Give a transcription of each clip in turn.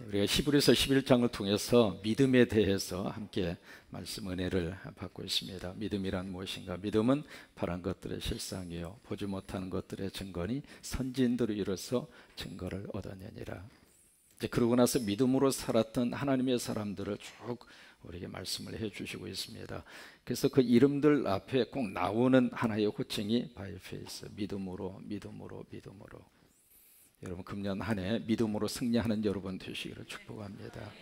우리가 히브리서 11장을 통해서 믿음에 대해서 함께 말씀 은혜를 받고 있습니다. 믿음이란 무엇인가? 믿음은 바란 것들의 실상이요 보지 못하는 것들의 증거니 선지인들을 이뤄서 증거를 얻어내니라. 이제 그러고 나서 믿음으로 살았던 하나님의 사람들을 쭉 우리에게 말씀을 해주시고 있습니다. 그래서 그 이름들 앞에 꼭 나오는 하나의 호칭이 by faith, 믿음으로, 믿음으로, 믿음으로. 여러분 금년 한 해 믿음으로 승리하는 여러분 되시기를 축복합니다.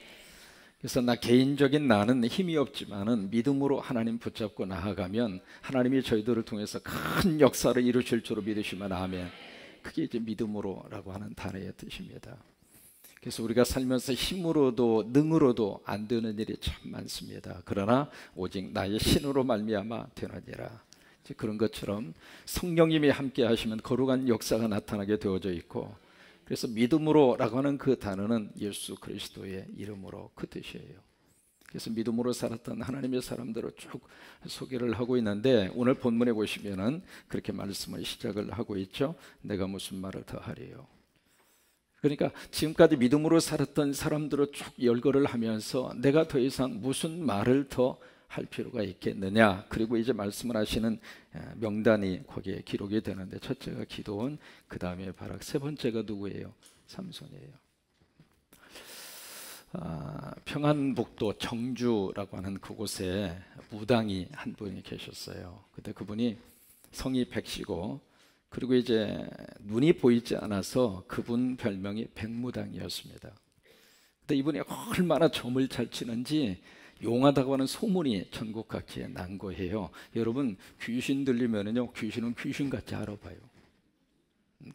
그래서 나 개인적인 나는 힘이 없지만은 믿음으로 하나님 붙잡고 나아가면 하나님이 저희들을 통해서 큰 역사를 이루실 줄로 믿으시면 아멘. 그게 이제 믿음으로라고 하는 단어의 뜻입니다. 그래서 우리가 살면서 힘으로도 능으로도 안 되는 일이 참 많습니다. 그러나 오직 나의 신으로 말미암아 되느니라. 그런 것처럼 성령님이 함께 하시면 거룩한 역사가 나타나게 되어져 있고, 그래서 믿음으로라고 하는 그 단어는 예수 그리스도의 이름으로 그 뜻이에요. 그래서 믿음으로 살았던 하나님의 사람들을 쭉 소개를 하고 있는데, 오늘 본문에 보시면은 그렇게 말씀을 시작을 하고 있죠. 내가 무슨 말을 더 하리요. 그러니까 지금까지 믿음으로 살았던 사람들을 쭉 열거를 하면서 내가 더 이상 무슨 말을 더 할 필요가 있겠느냐. 그리고 이제 말씀을 하시는 명단이 거기에 기록이 되는데, 첫째가 기드온, 그 다음에 바락, 세 번째가 누구예요? 삼손이에요. 평안북도 정주라고 하는 그곳에 무당이 한 분이 계셨어요. 근데 그분이 성이 백씨고, 그리고 이제 눈이 보이지 않아서 그분 별명이 백무당이었습니다. 근데 이분이 얼마나 점을 잘 치는지 용하다고 하는 소문이 전국 각지에 난 거예요. 여러분 귀신 들리면은요, 귀신은 귀신같이 알아봐요.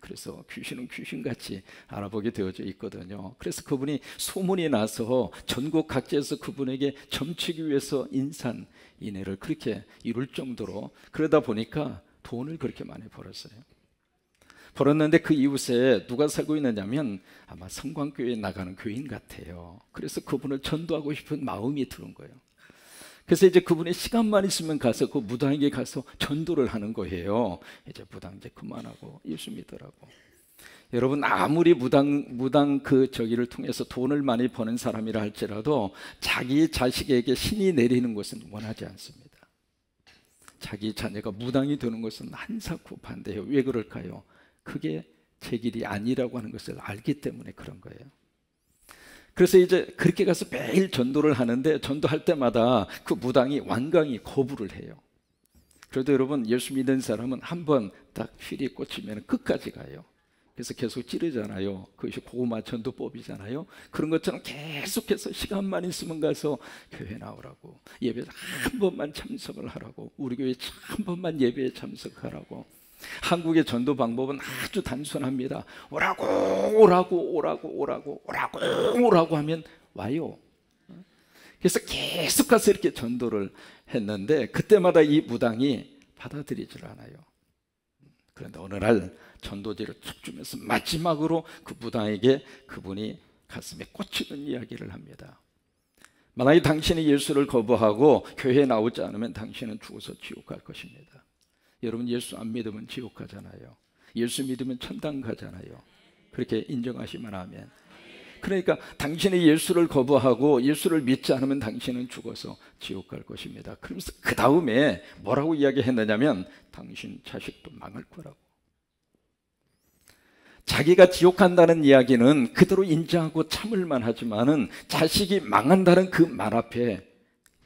그래서 귀신은 귀신같이 알아보게 되어져 있거든요. 그래서 그분이 소문이 나서 전국 각지에서 그분에게 점치기 위해서 인산인해를 그렇게 이룰 정도로, 그러다 보니까 돈을 그렇게 많이 벌었어요. 벌었는데 그 이웃에 누가 살고 있느냐면 아마 성광교회에 나가는 교인 같아요. 그래서 그분을 전도하고 싶은 마음이 드는 거예요. 그래서 이제 그분이 시간만 있으면 가서 그 무당에게 가서 전도를 하는 거예요. 이제 무당 이제 그만하고 예수 믿으라고. 여러분 아무리 무당 그 저기를 통해서 돈을 많이 버는 사람이라 할지라도 자기 자식에게 신이 내리는 것은 원하지 않습니다. 자기 자녀가 무당이 되는 것은 한사코 반대해요. 왜 그럴까요? 그게 제 길이 아니라고 하는 것을 알기 때문에 그런 거예요. 그래서 이제 그렇게 가서 매일 전도를 하는데, 전도할 때마다 그 무당이 완강히 거부를 해요. 그래도 여러분 예수 믿는 사람은 한 번 딱 휠이 꽂히면 끝까지 가요. 그래서 계속 찌르잖아요. 그것이 고구마 전도법이잖아요. 그런 것처럼 계속해서 시간만 있으면 가서 교회 나오라고, 예배 한 번만 참석을 하라고, 우리 교회 한 번만 예배에 참석하라고. 한국의 전도 방법은 아주 단순합니다. 오라고 하면 와요. 그래서 계속 가서 이렇게 전도를 했는데, 그때마다 이 무당이 받아들이질 않아요. 그런데 어느 날 전도지를 쭉 주면서 마지막으로 그 무당에게 그분이 가슴에 꽂히는 이야기를 합니다. 만약에 당신이 예수를 거부하고 교회에 나오지 않으면 당신은 죽어서 지옥 갈 것입니다. 여러분 예수 안 믿으면 지옥 가잖아요. 예수 믿으면 천당 가잖아요. 그렇게 인정하시면 아멘. 그러니까 당신이 예수를 거부하고 예수를 믿지 않으면 당신은 죽어서 지옥 갈 것입니다. 그러면서 그 다음에 뭐라고 이야기했느냐면 당신 자식도 망할 거라고. 자기가 지옥 간다는 이야기는 그대로 인정하고 참을만 하지만은 자식이 망한다는 그 말 앞에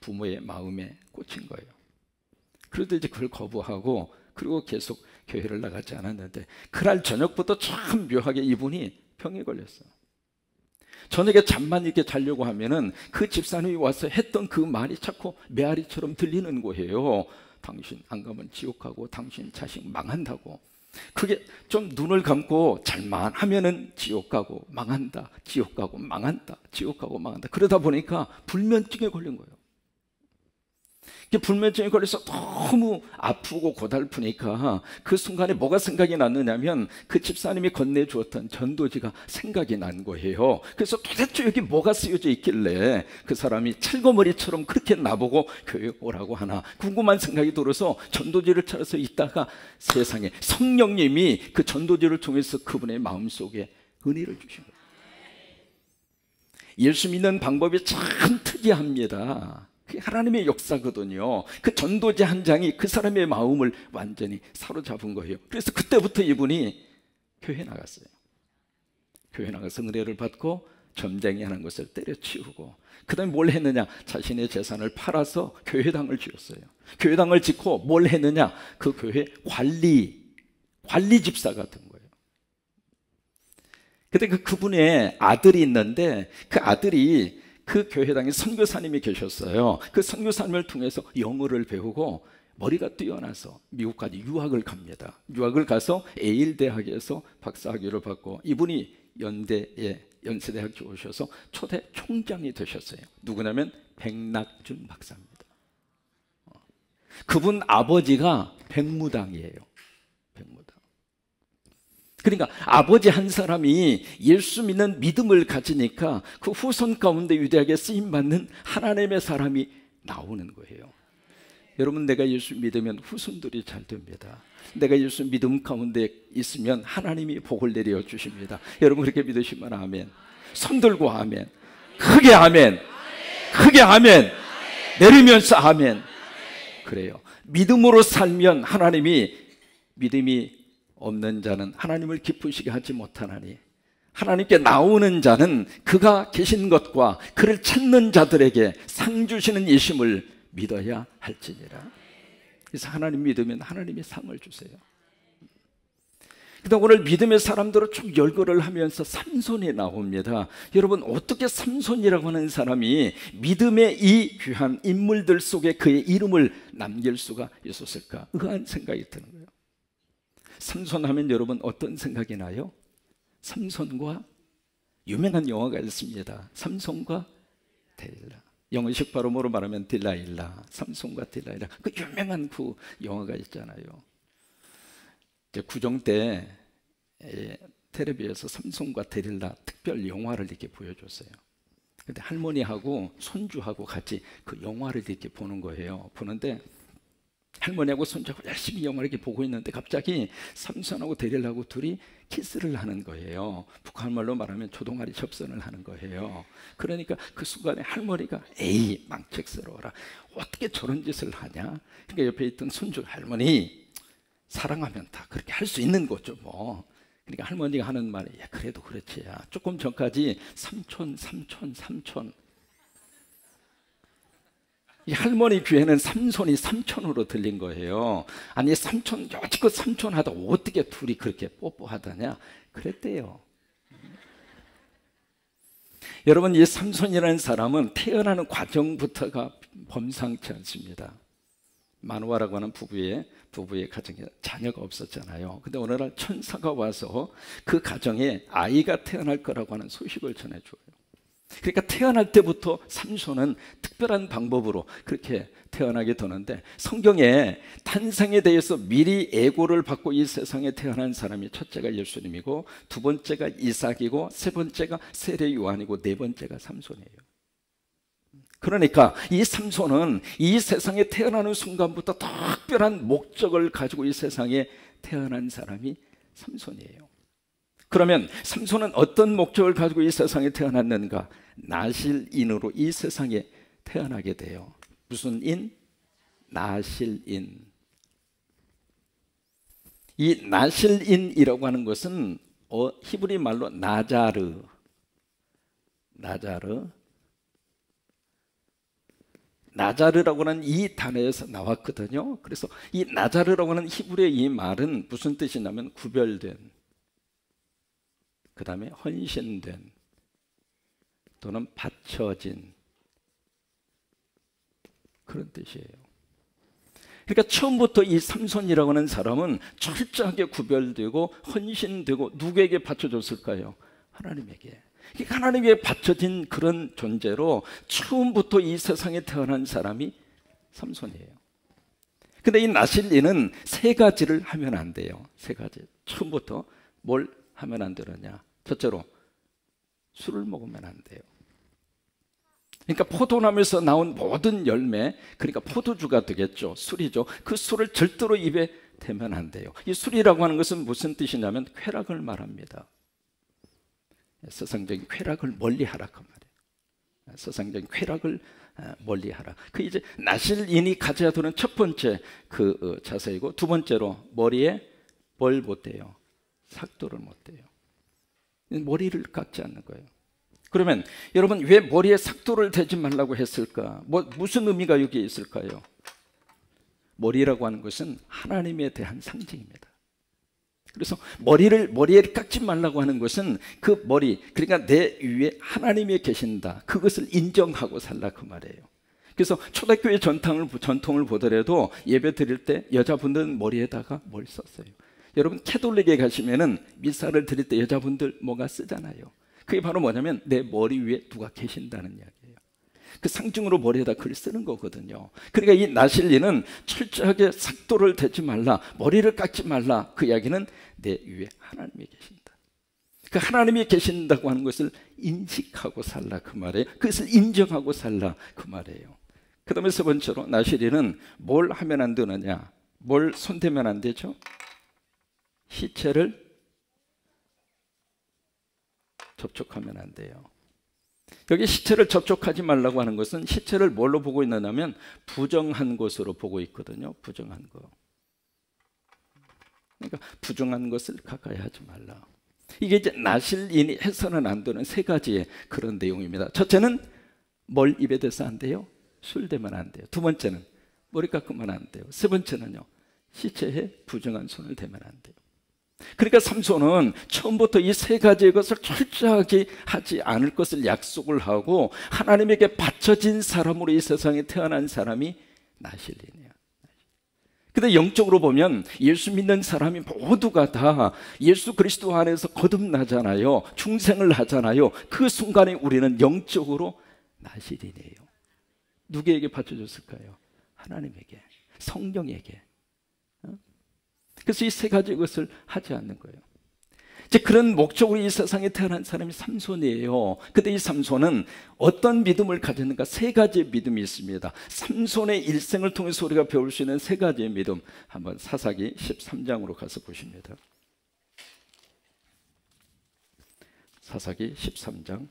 부모의 마음에 꽂힌 거예요. 그래도 이제 그걸 거부하고, 그리고 계속 교회를 나가지 않았는데, 그날 저녁부터 참 묘하게 이분이 병에 걸렸어요. 저녁에 잠만 이렇게 자려고 하면은 그 집사님이 와서 했던 그 말이 자꾸 메아리처럼 들리는 거예요. 당신 안 가면 지옥 가고 당신 자식 망한다고. 그게 좀 눈을 감고 잘만 하면은 지옥 가고 망한다, 지옥 가고 망한다, 지옥 가고 망한다. 그러다 보니까 불면증에 걸린 거예요. 불면증에 걸려서 너무 아프고 고달프니까 그 순간에 뭐가 생각이 났느냐면 그 집사님이 건네주었던 전도지가 생각이 난 거예요. 그래서 도대체 여기 뭐가 쓰여져 있길래 그 사람이 찰거머리처럼 그렇게 나보고 교회 오라고 하나 궁금한 생각이 들어서 전도지를 찾아서 있다가 세상에 성령님이 그 전도지를 통해서 그분의 마음속에 은혜를 주신 거예요. 예수 믿는 방법이 참 특이합니다. 그게 하나님의 역사거든요. 그 전도지 한 장이 그 사람의 마음을 완전히 사로잡은 거예요. 그래서 그때부터 이분이 교회 나갔어요. 교회 나가서 은혜를 받고 점쟁이 하는 것을 때려치우고, 그 다음에 뭘 했느냐? 자신의 재산을 팔아서 교회당을 지었어요. 교회당을 짓고 뭘 했느냐? 그 교회 관리 집사가 된 거예요. 근데 그분의 아들이 있는데, 그 아들이 그 교회당에 선교사님이 계셨어요. 그 선교사님을 통해서 영어를 배우고 머리가 뛰어나서 미국까지 유학을 갑니다. 유학을 가서 에일 대학에서 박사학위를 받고, 이분이 연세대학교 오셔서 초대 총장이 되셨어요. 누구냐면 백낙준 박사입니다. 그분 아버지가 백무당이에요. 백무당. 그러니까 아버지 한 사람이 예수 믿는 믿음을 가지니까 그 후손 가운데 위대하게 쓰임받는 하나님의 사람이 나오는 거예요. 여러분, 내가 예수 믿으면 후손들이 잘 됩니다. 내가 예수 믿음 가운데 있으면 하나님이 복을 내려 주십니다. 여러분, 그렇게 믿으시면 아멘. 손 들고 아멘. 크게 아멘. 크게 아멘. 내리면서 아멘. 그래요. 믿음으로 살면 하나님이, 믿음이 없는 자는 하나님을 기쁘시게 하지 못하나니, 하나님께 나오는 자는 그가 계신 것과 그를 찾는 자들에게 상 주시는 이심을 믿어야 할지니라. 그래서 하나님 믿으면 하나님이 상을 주세요. 그다음 오늘 믿음의 사람들을 쭉 열거를 하면서 삼손이 나옵니다. 여러분, 어떻게 삼손이라고 하는 사람이 믿음의 이 귀한 인물들 속에 그의 이름을 남길 수가 있었을까? 의아한 생각이 드는 거예요. 삼손 하면 여러분 어떤 생각이 나요? 삼손과 유명한 영화가 있습니다. 삼손과 데릴라. 영어식 발음으로 말하면 딜라일라. 삼손과 딜라일라. 그 유명한 그 영화가 있잖아요. 이제 구정 때 텔레비에서 삼손과 데릴라 특별 영화를 이렇게 보여줬어요. 근데 할머니하고 손주하고 같이 그 영화를 이렇게 보는 거예요. 보는데 할머니하고 손주하고 열심히 영화를 이렇게 보고 있는데 갑자기 삼손하고 데릴라하고 둘이 키스를 하는 거예요. 북한말로 말하면 조동아리 접선을 하는 거예요. 그러니까 그 순간에 할머니가 에이 망측스러워라, 어떻게 저런 짓을 하냐. 그러니까 옆에 있던 손주, 할머니 사랑하면 다 그렇게 할 수 있는 거죠 뭐. 그러니까 할머니가 하는 말이, 야, 그래도 그렇지. 야, 조금 전까지 삼촌. 이 할머니 귀에는 삼손이 삼촌으로 들린 거예요. 아니, 삼촌, 여지껏 삼촌 하다 어떻게 둘이 그렇게 뽀뽀하다냐 그랬대요. 여러분, 이 삼손이라는 사람은 태어나는 과정부터가 범상치 않습니다. 마누아라고 하는 부부의 가정에 자녀가 없었잖아요. 근데 어느 날 천사가 와서 그 가정에 아이가 태어날 거라고 하는 소식을 전해줘요. 그러니까 태어날 때부터 삼손은 특별한 방법으로 그렇게 태어나게 되는데, 성경에 탄생에 대해서 미리 예고를 받고 이 세상에 태어난 사람이, 첫째가 예수님이고, 두 번째가 이삭이고, 세 번째가 세례 요한이고, 네 번째가 삼손이에요. 그러니까 이 삼손은 이 세상에 태어나는 순간부터 특별한 목적을 가지고 이 세상에 태어난 사람이 삼손이에요. 그러면 삼손은 어떤 목적을 가지고 이 세상에 태어났는가? 나실인으로 이 세상에 태어나게 돼요. 무슨 인? 나실인. 이 나실인이라고 하는 것은 히브리 말로 나자르라고 하는 이 단어에서 나왔거든요. 그래서 이 나자르라고 하는 히브리의 이 말은 무슨 뜻이냐면 구별된, 그 다음에 헌신된, 또는 바쳐진, 그런 뜻이에요. 그러니까 처음부터 이 삼손이라고 하는 사람은 철저하게 구별되고 헌신되고, 누구에게 바쳐졌을까요? 하나님에게. 하나님에게 바쳐진 그런 존재로 처음부터 이 세상에 태어난 사람이 삼손이에요. 근데 이 나실리는 세 가지를 하면 안 돼요. 세 가지. 처음부터 뭘 하면 안 되느냐? 첫째로 술을 먹으면 안 돼요. 그러니까 포도나무에서 나온 모든 열매, 그러니까 포도주가 되겠죠. 술이죠. 그 술을 절대로 입에 대면 안 돼요. 이 술이라고 하는 것은 무슨 뜻이냐면 쾌락을 말합니다. 세상적인 쾌락을 멀리 하라 그 말이에요. 세상적인 쾌락을 멀리하라. 그 이제 나실인이 가져야 되는 첫 번째 그 자세이고, 두 번째로 머리에 뭘 못 대요? 삭도를 못 대요. 머리를 깎지 않는 거예요. 그러면 여러분, 왜 머리에 삭도를 대지 말라고 했을까? 무슨 의미가 여기에 있을까요? 머리라고 하는 것은 하나님에 대한 상징입니다. 그래서 머리에 깎지 말라고 하는 것은 그 머리, 그러니까 내 위에 하나님이 계신다, 그것을 인정하고 살라, 그 말이에요. 그래서 초대교회 전통을 보더라도 예배 드릴 때 여자분들은 머리에다가 뭘 썼어요? 여러분, 캐톨릭에 가시면은 미사를 드릴 때 여자분들 뭐가 쓰잖아요. 그게 바로 뭐냐면 내 머리 위에 누가 계신다는 이야기예요. 그 상징으로 머리에다 글 쓰는 거거든요. 그러니까 이 나실리는 철저하게 삭도를 대지 말라, 머리를 깎지 말라, 그 이야기는 내 위에 하나님이 계신다, 그 하나님이 계신다고 하는 것을 인식하고 살라, 그 말이에요. 그것을 인정하고 살라, 그 말이에요. 그 다음에 세 번째로 나실리는 뭘 하면 안 되느냐, 뭘 손대면 안 되죠? 시체를 접촉하면 안 돼요. 여기 시체를 접촉하지 말라고 하는 것은 시체를 뭘로 보고 있느냐면 부정한 것으로 보고 있거든요. 부정한 거. 그러니까 부정한 것을 가까이 하지 말라. 이게 이제 나실인이 해서는 안 되는 세 가지의 그런 내용입니다. 첫째는 뭘 입에 대서 안 돼요? 술 대면 안 돼요. 두 번째는 머리 깎으면 안 돼요. 세 번째는요, 시체에 부정한 손을 대면 안 돼요. 그러니까 삼손은 처음부터 이 세 가지의 것을 철저하게 하지 않을 것을 약속을 하고 하나님에게 바쳐진 사람으로 이 세상에 태어난 사람이 나실린이에요. 근데 영적으로 보면 예수 믿는 사람이 모두가 다 예수 그리스도 안에서 거듭나잖아요. 중생을 하잖아요. 그 순간에 우리는 영적으로 나실인이에요. 누구에게 바쳐졌을까요? 하나님에게, 성령에게. 그래서 이 세 가지 것을 하지 않는 거예요. 이제 그런 목적으로 이 세상에 태어난 사람이 삼손이에요. 근데 이 삼손은 어떤 믿음을 가졌는가? 세 가지의 믿음이 있습니다. 삼손의 일생을 통해서 우리가 배울 수 있는 세 가지의 믿음, 한번 사사기 13장으로 가서 보십니다. 사사기 13장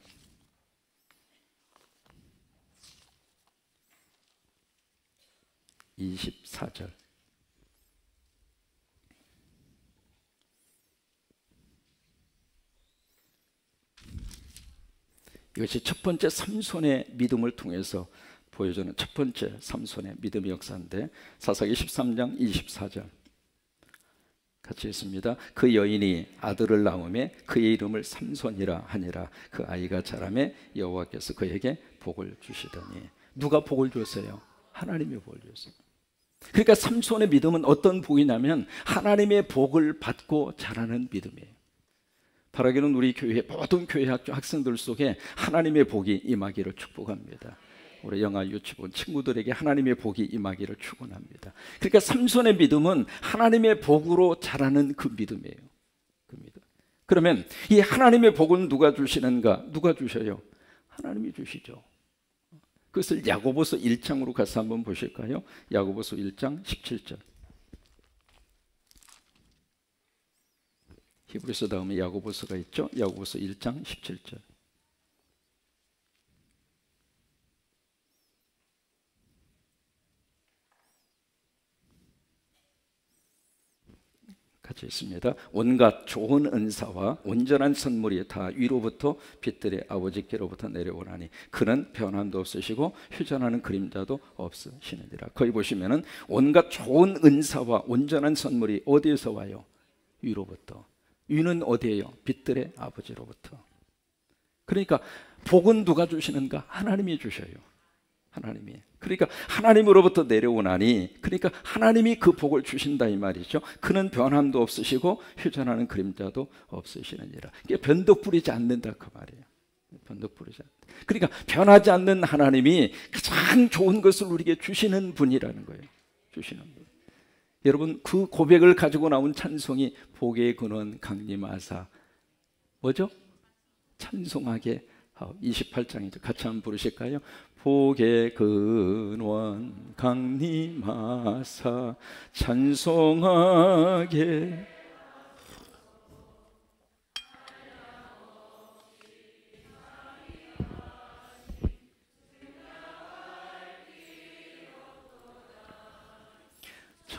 24절. 이것이 첫 번째 삼손의 믿음을 통해서 보여주는 첫 번째 삼손의 믿음의 역사인데, 사사기 13장 24절 같이 있습니다. 그 여인이 아들을 낳음에 그의 이름을 삼손이라 하니라. 그 아이가 자라매 여호와께서 그에게 복을 주시더니. 누가 복을 줬어요? 하나님이 복을 줬어요. 그러니까 삼손의 믿음은 어떤 복이냐면 하나님의 복을 받고 자라는 믿음이에요. 바라기는 우리 교회 모든 교회 학생들 속에 하나님의 복이 임하기를 축복합니다. 우리 영아 유치원 친구들에게 하나님의 복이 임하기를 축원합니다. 그러니까 삼손의 믿음은 하나님의 복으로 자라는 그 믿음이에요. 그 믿음. 그러면 이 하나님의 복은 누가 주시는가? 누가 주셔요? 하나님이 주시죠. 그것을 야고보서 1장으로 가서 한번 보실까요? 야고보서 1장 17절. 히브리서 다음에 야고보서가 있죠. 야고보서 1장 17절. 같이 있습니다. 온갖 좋은 은사와 온전한 선물이 다 위로부터 빛들의 아버지께로부터 내려오나니 그는 변함도 없으시고 휴전하는 그림자도 없으시느니라. 거기 보시면은 온갖 좋은 은사와 온전한 선물이 어디에서 와요? 위로부터. 위는 어디예요? 빛들의 아버지로부터. 그러니까 복은 누가 주시는가? 하나님이 주셔요. 하나님이. 그러니까 하나님으로부터 내려오나니, 그러니까 하나님이 그 복을 주신다 이 말이죠. 그는 변함도 없으시고 휴전하는 그림자도 없으시느니라. 이게 변덕 부리지 않는다 그 말이에요. 변덕 부리지 않는다. 그러니까 변하지 않는 하나님이 가장 좋은 것을 우리에게 주시는 분이라는 거예요. 주시는 분. 여러분, 그 고백을 가지고 나온 찬송이 복의 근원 강림하사, 뭐죠? 찬송하게 28장이죠. 같이 한번 부르실까요? 복의 근원 강림하사 찬송하게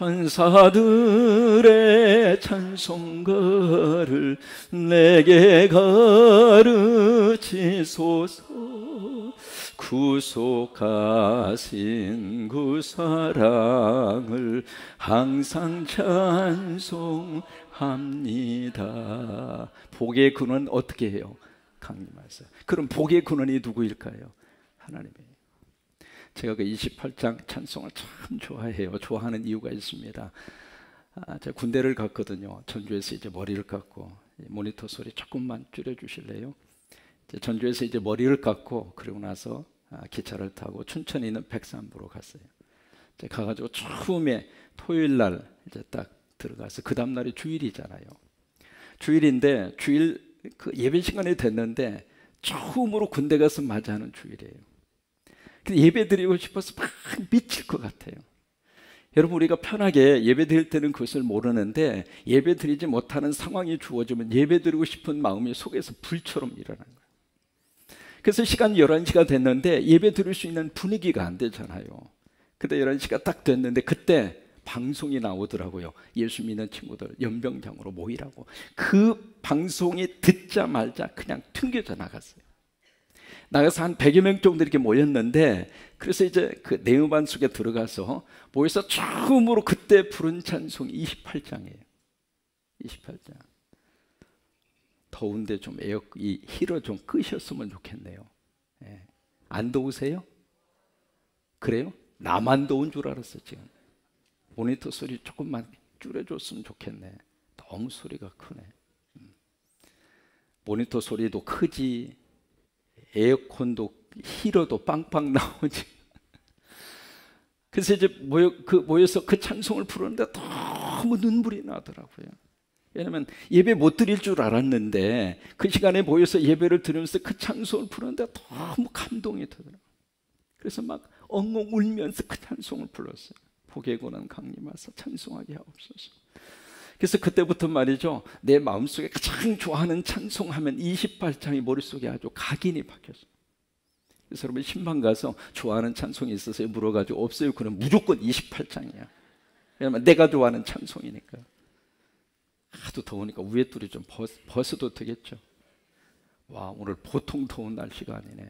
천사들의 찬송가를 내게 가르치소서. 구속하신 그 사랑을 항상 찬송합니다. 복의 근원 어떻게 해요? 강림하세요. 그럼 복의 근원이 누구일까요? 하나님이에요. 제가 그 28장 찬송을 참 좋아해요. 좋아하는 이유가 있습니다. 제가 군대를 갔거든요. 전주에서 이제 머리를 감고, 모니터 소리 조금만 줄여주실래요? 전주에서 이제 머리를 감고 그러고 나서 기차를 타고 춘천에 있는 백산부로 갔어요. 가가지고 처음에 토요일 날 이제 딱 들어가서 그 다음 날이 주일이잖아요. 주일인데 주일 그 예배 시간이 됐는데 처음으로 군대 가서 맞이하는 주일이에요. 근데 예배 드리고 싶어서 막 미칠 것 같아요. 여러분, 우리가 편하게 예배 드릴 때는 그것을 모르는데 예배 드리지 못하는 상황이 주어지면 예배 드리고 싶은 마음이 속에서 불처럼 일어나는 거예요. 그래서 시간이 11시가 됐는데 예배 드릴 수 있는 분위기가 안 되잖아요. 근데 11시가 딱 됐는데 그때 방송이 나오더라고요. 예수 믿는 친구들 연병장으로 모이라고. 그 방송이 듣자마자 그냥 튕겨져 나갔어요. 나가서 한 100여 명 정도 이렇게 모였는데, 그래서 이제 그 내음반 속에 들어가서 모여서 처음으로 그때 부른 찬송이 28장이에요. 28장. 더운데 좀 이 히터 좀 끄셨으면 좋겠네요. 예. 안 더우세요? 그래요? 나만 더운 줄 알았어 지금. 모니터 소리 조금만 줄여줬으면 좋겠네. 너무 소리가 크네. 모니터 소리도 크지, 에어컨도 히터도 빵빵 나오지. 그래서 이제 모여서 그 찬송을 부르는데 너무 눈물이 나더라고요. 왜냐하면 예배 못 드릴 줄 알았는데 그 시간에 모여서 예배를 드리면서 그 찬송을 부르는데 너무 감동이 되더라고요. 그래서 막 엉엉 울면서 그 찬송을 불렀어요. 복의 근원 강림하사 찬송하게 하옵소서. 그래서 그때부터 말이죠, 내 마음속에 가장 좋아하는 찬송하면 28장이 머릿속에 아주 각인이 박혔어요. 그래서 여러분 신방 가서 좋아하는 찬송이 있으세요? 물어가지고 없어요. 그럼 무조건 28장이야. 왜냐면 내가 좋아하는 찬송이니까. 하도 더우니까 위에 뚫이 좀 벗어도 되겠죠. 와, 오늘 보통 더운 날씨가 아니네.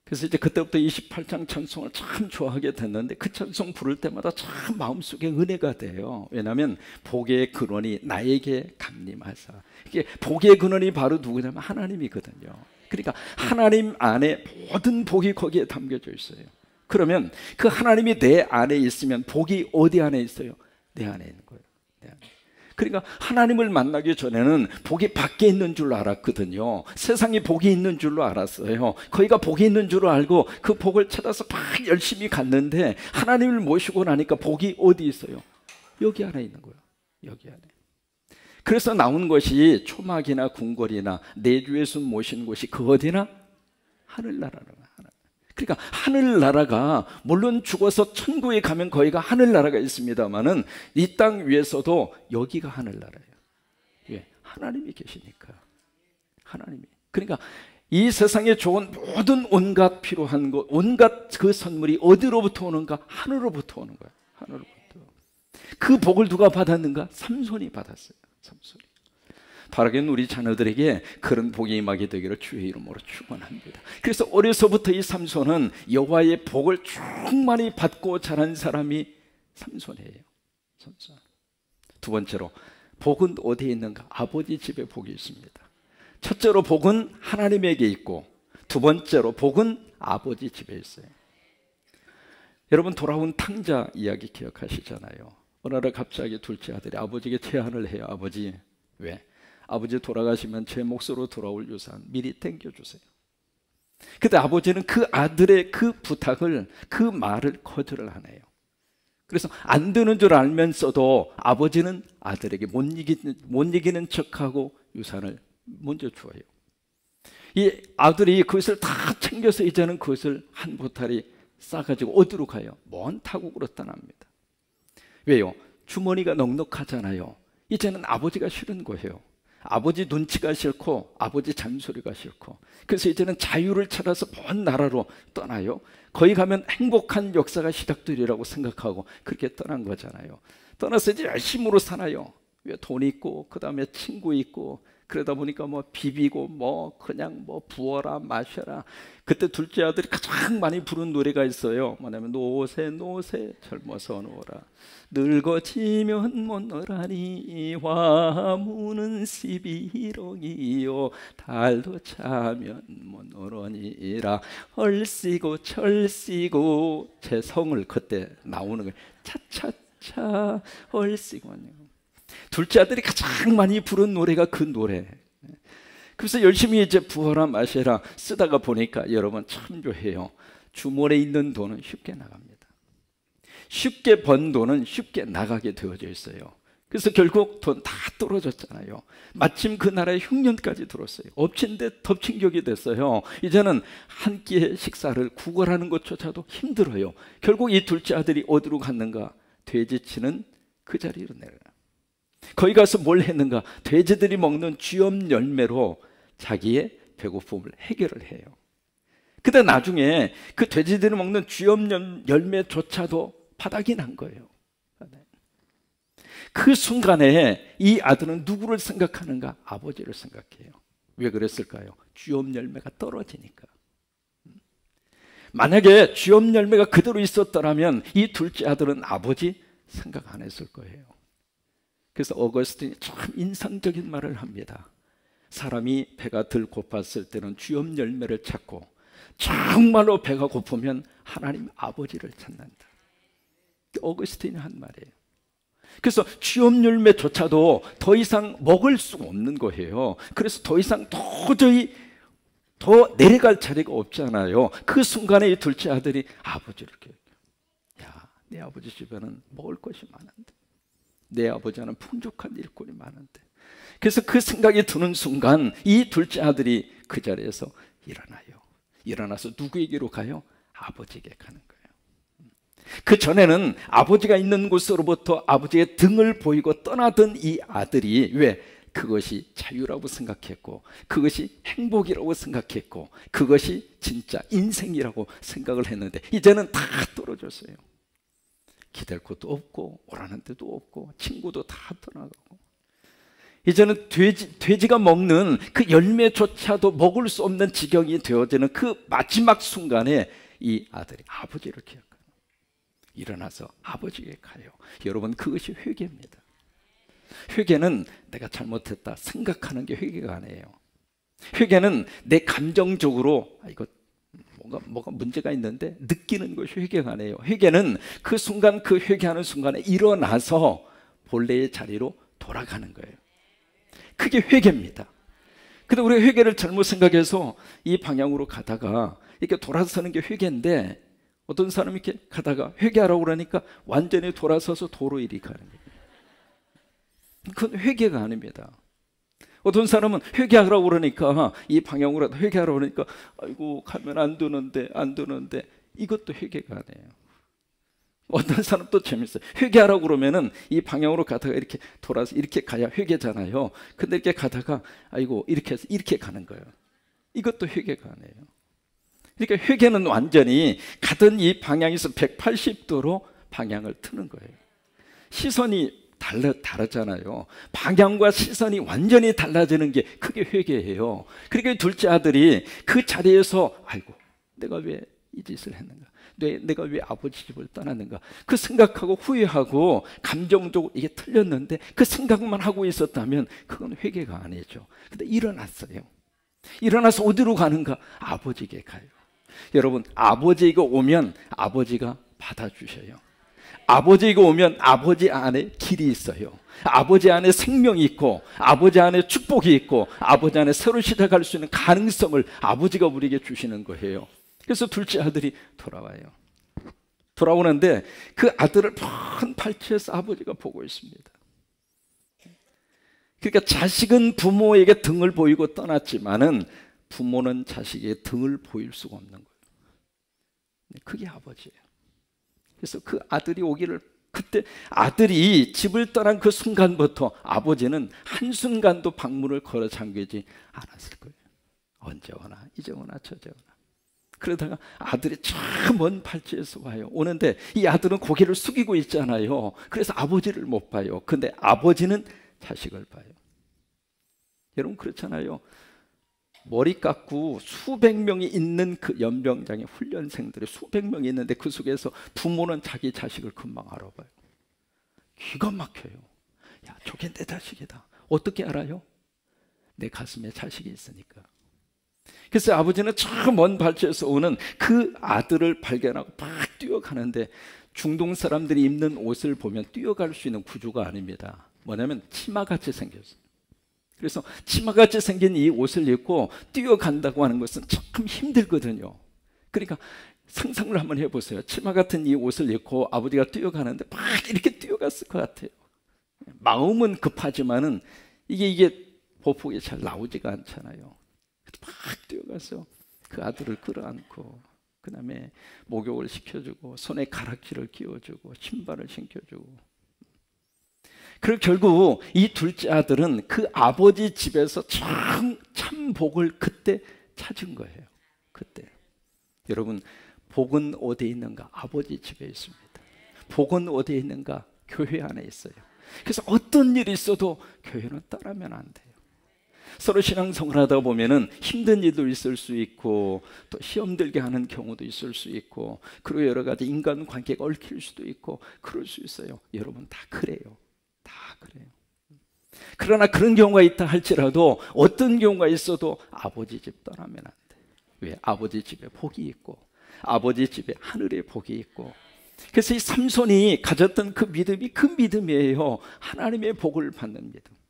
그래서 이제 그때부터 28장 찬송을 참 좋아하게 됐는데 그 찬송 부를 때마다 참 마음속에 은혜가 돼요. 왜냐하면 복의 근원이 나에게 강림하사. 이게 복의 근원이 바로 누구냐면 하나님이거든요. 그러니까 하나님 안에 모든 복이 거기에 담겨져 있어요. 그러면 그 하나님이 내 안에 있으면 복이 어디 안에 있어요? 내 안에 있는 거예요. 내 안에. 그러니까 하나님을 만나기 전에는 복이 밖에 있는 줄로 알았거든요. 세상에 복이 있는 줄로 알았어요. 거기가 복이 있는 줄로 알고 그 복을 찾아서 막 열심히 갔는데 하나님을 모시고 나니까 복이 어디 있어요? 여기 안에 있는 거예요. 여기 안에. 그래서 나온 것이 초막이나 궁궐이나 내주의 숨 모신 곳이 그 어디나? 하늘나라라는 거예요. 그러니까 하늘나라가, 물론 죽어서 천국에 가면 거기가 하늘나라가 있습니다만은 이 땅 위에서도 여기가 하늘나라예요. 왜? 하나님이 계시니까. 하나님이. 그러니까 이 세상에 좋은 모든 온갖 필요한 것, 온갖 그 선물이 어디로부터 오는가? 하늘로부터 오는 거예요. 하늘로부터. 그 복을 누가 받았는가? 삼손이 받았어요. 삼손이. 바라기는 우리 자녀들에게 그런 복이 임하게 되기를 주의 이름으로 축원합니다. 그래서 어려서부터 이 삼손은 여호와의 복을 충만히 받고 자란 사람이 삼손이에요. 삼손. 두 번째로, 복은 어디에 있는가? 아버지 집에 복이 있습니다. 첫째로 복은 하나님에게 있고, 두 번째로 복은 아버지 집에 있어요. 여러분, 돌아온 탕자 이야기 기억하시잖아요. 어느 날 갑자기 둘째 아들이 아버지에게 제안을 해요. 아버지, 왜? 아버지 돌아가시면 제 몫으로 돌아올 유산 미리 땡겨주세요. 그때 아버지는 그 아들의 그 부탁을, 그 말을 거절을 하네요. 그래서 안 되는 줄 알면서도 아버지는 아들에게 못 이기는 척하고 유산을 먼저 주어요. 이 아들이 그것을 다 챙겨서 이제는 그것을 한 보따리 싸가지고 어디로 가요? 먼 타국으로 떠납니다. 왜요? 주머니가 넉넉하잖아요. 이제는 아버지가 싫은 거예요. 아버지 눈치가 싫고 아버지 잔소리가 싫고, 그래서 이제는 자유를 찾아서 먼 나라로 떠나요. 거기 가면 행복한 역사가 시작되리라고 생각하고 그렇게 떠난 거잖아요. 떠나서 이제 열심으로 사나요? 왜 돈 있고 그 다음에 친구 있고, 그러다 보니까 뭐 비비고 뭐 그냥 뭐 부어라 마셔라. 그때 둘째 아들이 가장 많이 부른 노래가 있어요. 뭐냐면 노새 노새 젊어서 노라, 늙어지면 못 노라니 화무는 11홍이요 달도 차면 못 노러니라. 얼씨고 철씨고, 제 성을 그때 나오는 거예요. 차차차 얼씨고. 둘째 아들이 가장 많이 부른 노래가 그 노래. 그래서 열심히 이제 부어라 마셔라 쓰다가 보니까 여러분 참조해요. 주머니에 있는 돈은 쉽게 나갑니다. 쉽게 번 돈은 쉽게 나가게 되어져 있어요. 그래서 결국 돈 다 떨어졌잖아요. 마침 그 나라에 흉년까지 들었어요. 엎친 데 덮친 격이 됐어요. 이제는 한 끼의 식사를 구걸하는 것조차도 힘들어요. 결국 이 둘째 아들이 어디로 갔는가? 돼지치는 그 자리로 내려가요. 거기 가서 뭘 했는가? 돼지들이 먹는 쥐엄 열매로 자기의 배고픔을 해결을 해요. 근데 나중에 그 돼지들이 먹는 쥐엄 열매조차도 바닥이 난 거예요. 그 순간에 이 아들은 누구를 생각하는가? 아버지를 생각해요. 왜 그랬을까요? 쥐엄 열매가 떨어지니까. 만약에 쥐엄 열매가 그대로 있었더라면 이 둘째 아들은 아버지 생각 안 했을 거예요. 그래서 어거스틴이 참 인상적인 말을 합니다. 사람이 배가 덜 고팠을 때는 쥐엄 열매를 찾고, 정말로 배가 고프면 하나님 아버지를 찾는다. 어거스틴이 한 말이에요. 그래서 쥐엄 열매조차도 더 이상 먹을 수가 없는 거예요. 그래서 더 이상 도저히 더 내려갈 자리가 없잖아요. 그 순간에 이 둘째 아들이 아버지를 기억해요. 야, 내 아버지 집에는 먹을 것이 많은데, 내 아버지는 풍족한 일꾼이 많은데. 그래서 그 생각이 드는 순간 이 둘째 아들이 그 자리에서 일어나요. 일어나서 누구에게로 가요? 아버지에게 가는 거예요. 그 전에는 아버지가 있는 곳으로부터 아버지의 등을 보이고 떠나던 이 아들이, 왜? 그것이 자유라고 생각했고, 그것이 행복이라고 생각했고, 그것이 진짜 인생이라고 생각을 했는데, 이제는 다 떨어졌어요. 기댈 곳도 없고 오라는 데도 없고 친구도 다 떠나가고, 이제는 돼지가 먹는 그 열매조차도 먹을 수 없는 지경이 되어지는 그 마지막 순간에 이 아들이 아버지를 기억하고 일어나서 아버지에게 가요. 여러분, 그것이 회개입니다. 회개는 내가 잘못했다 생각하는 게 회개가 아니에요. 회개는 내 감정적으로 이거 뭐가 문제가 있는데 느끼는 것이 회개가 아니에요. 회개는 그 순간, 그 회개하는 순간에 일어나서 본래의 자리로 돌아가는 거예요. 그게 회개입니다. 근데 우리가 회개를 잘못 생각해서 이 방향으로 가다가 이렇게 돌아서는 게 회개인데, 어떤 사람이 이렇게 가다가 회개하라고 그러니까 완전히 돌아서서 도로 이리 가는 거예요. 그건 회개가 아닙니다. 어떤 사람은 회개하라고 그러니까 이 방향으로 회개하라고 그러니까 아이고 가면 안 되는데 이것도 회개가 아니에요. 어떤 사람 또 재밌어요. 회개하라고 그러면은 이 방향으로 가다가 이렇게 돌아서 이렇게 가야 회개잖아요. 근데 이렇게 가다가 아이고 이렇게 해서 이렇게 가는 거예요. 이것도 회개가 아니에요. 그러니까 회개는 완전히 가던 이 방향에서 180도로 방향을 트는 거예요. 시선이 다르잖아요. 방향과 시선이 완전히 달라지는 게 그게 회개예요. 그러니까 둘째 아들이 그 자리에서 아이고 내가 왜 이 짓을 했는가, 내가 왜 아버지 집을 떠났는가, 그 생각하고 후회하고 감정적으로 이게 틀렸는데 그 생각만 하고 있었다면 그건 회개가 아니죠. 근데 일어났어요. 일어나서 어디로 가는가? 아버지에게 가요. 여러분, 아버지에게 오면 아버지가 받아주셔요. 아버지에게 오면 아버지 안에 길이 있어요. 아버지 안에 생명이 있고, 아버지 안에 축복이 있고, 아버지 안에 새로 시작할 수 있는 가능성을 아버지가 우리에게 주시는 거예요. 그래서 둘째 아들이 돌아와요. 돌아오는데 그 아들을 먼 발치에서 아버지가 보고 있습니다. 그러니까 자식은 부모에게 등을 보이고 떠났지만은 부모는 자식에게 등을 보일 수가 없는 거예요. 그게 아버지예요. 그래서 그 아들이 오기를, 그때 아들이 집을 떠난 그 순간부터 아버지는 한순간도 방문을 걸어 잠그지 않았을 거예요. 언제 오나, 이제 오나, 저제 오나. 그러다가 아들이 저 먼 발치에서 와요. 오는데 이 아들은 고개를 숙이고 있잖아요. 그래서 아버지를 못 봐요. 근데 아버지는 자식을 봐요. 여러분 그렇잖아요. 머리 깎고 수백 명이 있는 그 연병장에 훈련생들이 수백 명이 있는데 그 속에서 부모는 자기 자식을 금방 알아봐요. 기가 막혀요. 야, 저게 내 자식이다. 어떻게 알아요? 내 가슴에 자식이 있으니까. 그래서 아버지는 저 먼 발치에서 오는 그 아들을 발견하고 막 뛰어가는데, 중동 사람들이 입는 옷을 보면 뛰어갈 수 있는 구조가 아닙니다. 뭐냐면 치마같이 생겼어요. 그래서 치마같이 생긴 이 옷을 입고 뛰어간다고 하는 것은 참 힘들거든요. 그러니까 상상을 한번 해보세요. 치마 같은 이 옷을 입고 아버지가 뛰어가는데 막 이렇게 뛰어갔을 것 같아요. 마음은 급하지만은 이게 보폭이 잘 나오지가 않잖아요. 막 뛰어가서 그 아들을 끌어안고, 그 다음에 목욕을 시켜주고 손에 가락지를 끼워주고 신발을 신겨주고. 그리고 결국 이 둘째 아들은 그 아버지 집에서 참 복을 그때 찾은 거예요. 그때. 여러분, 복은 어디에 있는가? 아버지 집에 있습니다. 복은 어디에 있는가? 교회 안에 있어요. 그래서 어떤 일이 있어도 교회는 떠나면 안 돼요. 서로 신앙생활 하다 보면은 힘든 일도 있을 수 있고, 또 시험 들게 하는 경우도 있을 수 있고, 그리고 여러 가지 인간관계가 얽힐 수도 있고 그럴 수 있어요. 여러분 다 그래요. 다 그래요. 그러나 그런 경우가 있다 할지라도, 어떤 경우가 있어도 아버지 집 떠나면 안 돼요. 왜? 아버지 집에 복이 있고, 아버지 집에 하늘의 복이 있고. 그래서 이 삼손이 가졌던 그 믿음이 그 믿음이에요. 하나님의 복을 받는 믿음.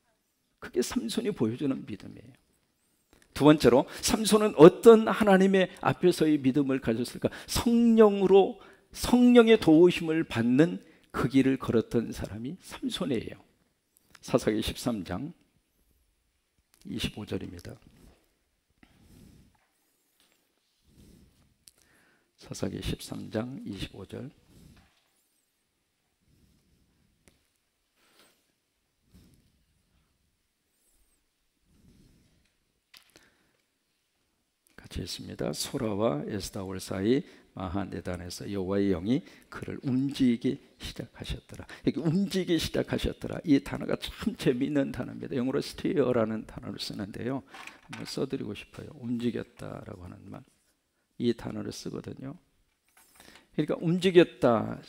그게 삼손이 보여주는 믿음이에요. 두 번째로, 삼손은 어떤 하나님의 앞에서의 믿음을 가졌을까? 성령으로, 성령의 도우심을 받는 그 길을 걸었던 사람이 삼손이에요. 사사기 13장 25절입니다. 사사기 13장 25절. 같이 있습니다. 소라와 에스다올 사이 마하네단에서 여호와의 영이 그를 움직이기 시작하셨더라. 여기 움직이기 시작하셨더라, 이 단어가 참 재미있는 단어입니다. 영어로 스티어라는 단어를 쓰는데요, 한번 써드리고 싶어요. 움직였다라고 하는 말, 이 단어를 쓰거든요. 그러니까 움직였다,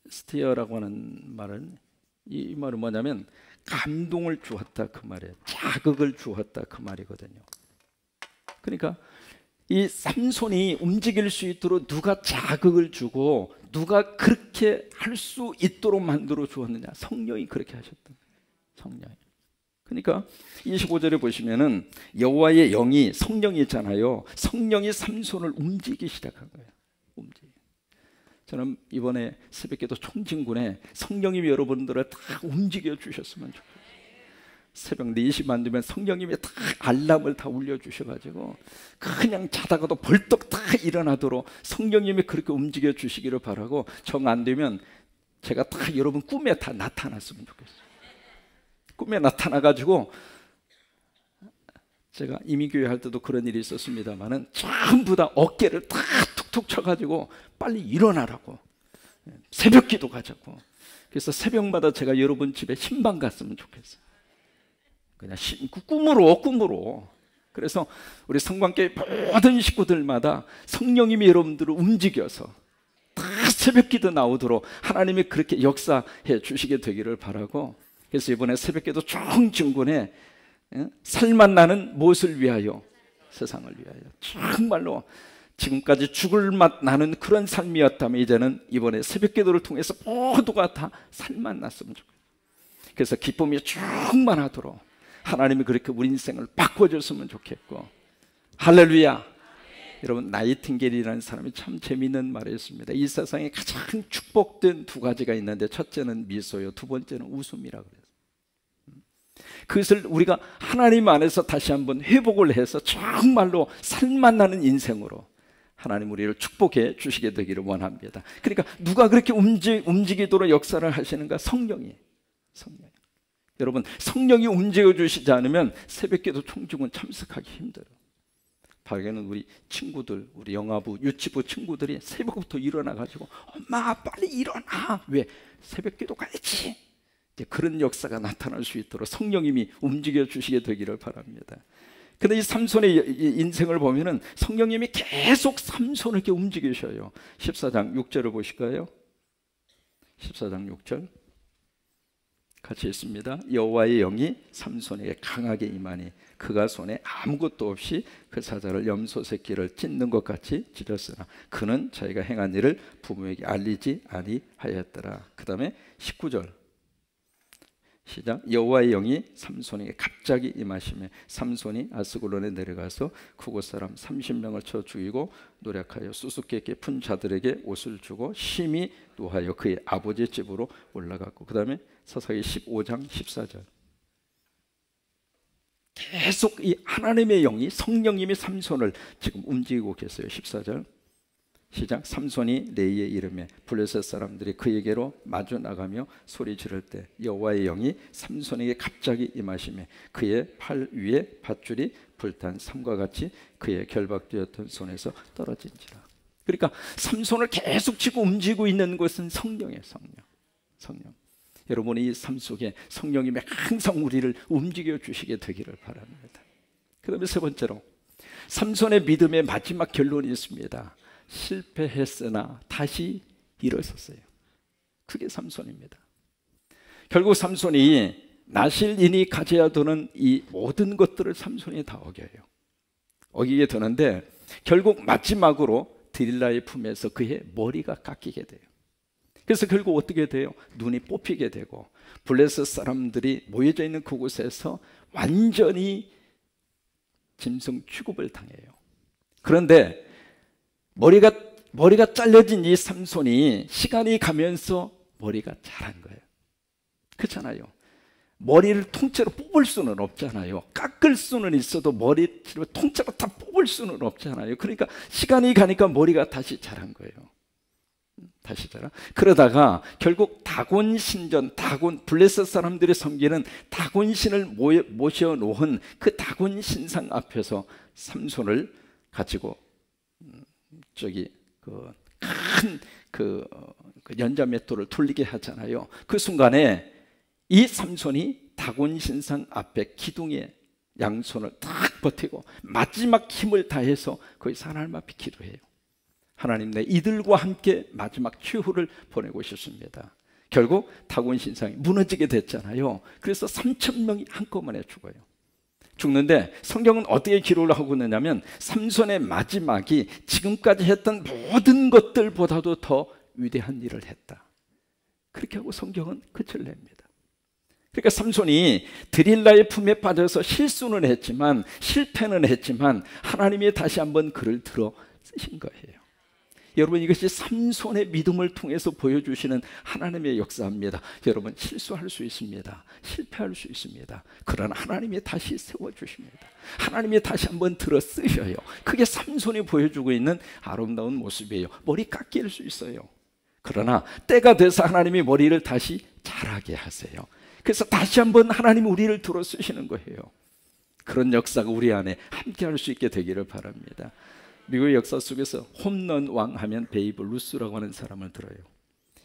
스티어라고 하는 말은, 이 말은 뭐냐면 감동을 주었다 그 말이에요. 자극을 주었다 그 말이거든요. 그러니까 이 삼손이 움직일 수 있도록 누가 자극을 주고, 누가 그렇게 할 수 있도록 만들어 주었느냐? 성령이 그렇게 하셨던, 성령이. 그러니까 25절에 보시면은 여호와의 영이, 성령이 있잖아요. 성령이 삼손을 움직이기 시작한 거예요. 저는 이번에 새벽기도 총진군에 성령님이 여러분들을 다 움직여 주셨으면 좋겠어요. 새벽 4시만 되면 성령님이 다 알람을 다 울려주셔가지고 그냥 자다가도 벌떡 다 일어나도록 성령님이 그렇게 움직여 주시기를 바라고, 정 안 되면 제가 다 여러분 꿈에 다 나타났으면 좋겠어요. 꿈에 나타나가지고, 제가 이민교회 할 때도 그런 일이 있었습니다만은 전부 다 어깨를 다 툭툭 쳐가지고 빨리 일어나라고, 새벽 기도 가자고. 그래서 새벽마다 제가 여러분 집에 신방 갔으면 좋겠어요. 그냥 꿈으로. 그래서 우리 성관교회 모든 식구들마다 성령님이 여러분들을 움직여서 다 새벽 기도 나오도록 하나님이 그렇게 역사해 주시게 되기를 바라고, 그래서 이번에 새벽 기도 총진군에 살만 나는 무엇을 위하여? 세상을 위하여. 정말로 지금까지 죽을 맛 나는 그런 삶이었다면, 이제는 이번에 새벽 기도를 통해서 모두가 다 살만 났으면 좋겠어요. 그래서 기쁨이 충만하도록 하나님이 그렇게 우리 인생을 바꿔줬으면 좋겠고. 할렐루야. 여러분, 나이팅게일이라는 사람이 참 재미있는 말을 했습니다. 이 세상에 가장 축복된 두 가지가 있는데, 첫째는 미소요, 두 번째는 웃음이라고 그래요. 그것을 우리가 하나님 안에서 다시 한번 회복을 해서 정말로 살맛나는 인생으로 하나님 우리를 축복해 주시게 되기를 원합니다. 그러니까 누가 그렇게 움직이도록 역사를 하시는가? 성령이. 여러분, 성령이 움직여 주시지 않으면 새벽기도 총중은 참석하기 힘들어요. 밖에는 우리 친구들, 우리 영아부, 유치부 친구들이 새벽부터 일어나가지고 엄마 빨리 일어나. 왜? 새벽기도 가야지. 이제 그런 역사가 나타날 수 있도록 성령님이 움직여 주시게 되기를 바랍니다. 근데 이 삼손의 인생을 보면은 성령님이 계속 삼손을 이렇게 움직이셔요. 14장 6절을 보실까요? 14장 6절 같이 읽습니다. 여호와의 영이 삼손에게 강하게 임하니 그가 손에 아무것도 없이 그 사자를 염소 새끼를 찢는 것 같이 찢었으나 그는 자기가 행한 일을 부모에게 알리지 아니하였더라. 그 다음에 19절 시작. 여호와의 영이 삼손에게 갑자기 임하시매 삼손이 아스글론에 내려가서 그곳 사람 30명을 쳐 죽이고 노력하여 수수께끼 푼 자들에게 옷을 주고 심히 노하여 그의 아버지 집으로 올라갔고, 그 다음에 사사기 15장 14절 계속 이 하나님의 영이 성령님이 삼손을 지금 움직이고 계세요. 14절 시작. 삼손이 레이에 이르매 블레셋 사람들이 그에게로 마주 나가며 소리 지를 때 여호와의 영이 삼손에게 갑자기 임하시매 그의 팔 위에 밧줄이 불탄 삼과 같이 그의 결박되었던 손에서 떨어진지라. 그러니까 삼손을 계속 치고 움직이고 있는 것은 성령이에요. 성령. 여러분이 이 삶 속에 성령님이 항상 우리를 움직여 주시게 되기를 바랍니다. 그 다음에 세 번째로 삼손의 믿음의 마지막 결론이 있습니다. 실패했으나 다시 일어섰어요. 그게 삼손입니다. 결국 삼손이 나실인이 가져야 되는 이 모든 것들을 삼손이 다 어기게 되는데 결국 마지막으로 드릴라의 품에서 그의 머리가 깎이게 돼요. 그래서 결국 어떻게 돼요? 눈이 뽑히게 되고 블레셋 사람들이 모여져 있는 그곳에서 완전히 짐승 취급을 당해요. 그런데 머리가 잘려진 이 삼손이 시간이 가면서 머리가 자란 거예요. 그렇잖아요. 머리를 통째로 뽑을 수는 없잖아요. 깎을 수는 있어도 머리를 통째로 다 뽑을 수는 없잖아요. 그러니까 시간이 가니까 머리가 다시 자란 거예요. 다시 자라. 그러다가 결국 다곤 신전, 블레셋 사람들이 섬기는 다곤 신을 모셔놓은 그 다곤 신상 앞에서 삼손을 가지고 저기 큰 연자맷돌을 돌리게 하잖아요. 그 순간에 이 삼손이 다곤 신상 앞에 기둥에 양손을 딱 버티고 마지막 힘을 다해서 거기서 하나님 앞에 기도해요. 하나님, 내 이들과 함께 마지막 최후를 보내고 싶습니다. 결국 다곤 신상이 무너지게 됐잖아요. 그래서 3,000명이 한꺼번에 죽어요. 죽는데 성경은 어떻게 기록을 하고 있느냐면 삼손의 마지막이 지금까지 했던 모든 것들보다도 더 위대한 일을 했다. 그렇게 하고 성경은 끝을 냅니다. 그러니까 삼손이 드릴라의 품에 빠져서 실수는 했지만, 실패는 했지만 하나님이 다시 한번 그를 들어 쓰신 거예요. 여러분, 이것이 삼손의 믿음을 통해서 보여주시는 하나님의 역사입니다. 여러분, 실수할 수 있습니다. 실패할 수 있습니다. 그러나 하나님이 다시 세워주십니다. 하나님이 다시 한번 들어 쓰셔요. 그게 삼손이 보여주고 있는 아름다운 모습이에요. 머리 깎일 수 있어요. 그러나 때가 돼서 하나님이 머리를 다시 자라게 하세요. 그래서 다시 한번 하나님이 우리를 들어 쓰시는 거예요. 그런 역사가 우리 안에 함께 할 수 있게 되기를 바랍니다. 미국의 역사 속에서 홈런 왕 하면 베이브 루스라고 하는 사람을 들어요.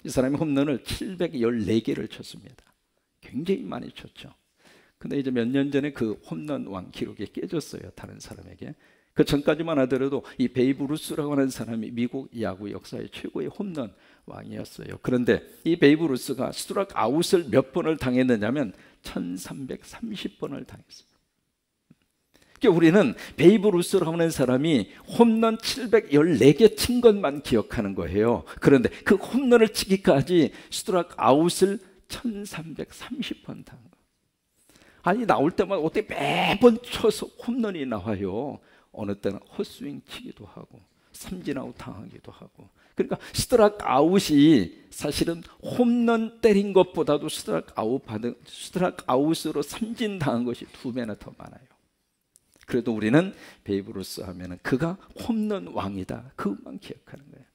이 사람이 홈런을 714개를 쳤습니다. 굉장히 많이 쳤죠. 근데 이제 몇 년 전에 그 홈런 왕 기록이 깨졌어요. 다른 사람에게. 그 전까지만 하더라도 이 베이브 루스라고 하는 사람이 미국 야구 역사의 최고의 홈런 왕이었어요. 그런데 이 베이브 루스가 스트라이크 아웃을 몇 번을 당했느냐면 1330번을 당했어요. 그러니까 우리는 베이브 루스라고 하는 사람이 홈런 714개 친 것만 기억하는 거예요. 그런데 그 홈런을 치기까지 스트라이크 아웃을 1330번 당한 거예요. 아니, 나올 때마다 어떻게 매번 쳐서 홈런이 나와요. 어느 때는 헛스윙 치기도 하고 삼진아웃 당하기도 하고. 그러니까 스트라이크 아웃이 사실은 홈런 때린 것보다도 스트라이크 아웃으로 삼진 당한 것이 2배나 더 많아요. 그래도 우리는 베이브 루스 하면은 그가 홈런 왕이다, 그것만 기억하는 거예요.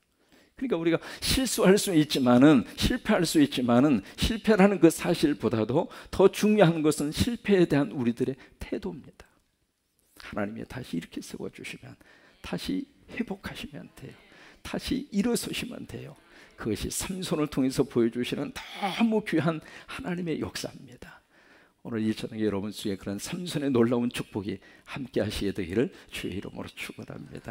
그러니까 우리가 실수할 수 있지만은, 실패할 수 있지만은, 실패라는 그 사실보다도 더 중요한 것은 실패에 대한 우리들의 태도입니다. 하나님이 다시 이렇게 세워주시면 다시 회복하시면 돼요. 다시 일어서시면 돼요. 그것이 삼손을 통해서 보여주시는 너무 귀한 하나님의 역사입니다. 오늘 이 저녁에 여러분 속에 그런 삼손의 놀라운 축복이 함께 하시게 되기를 주의 이름으로 축원합니다.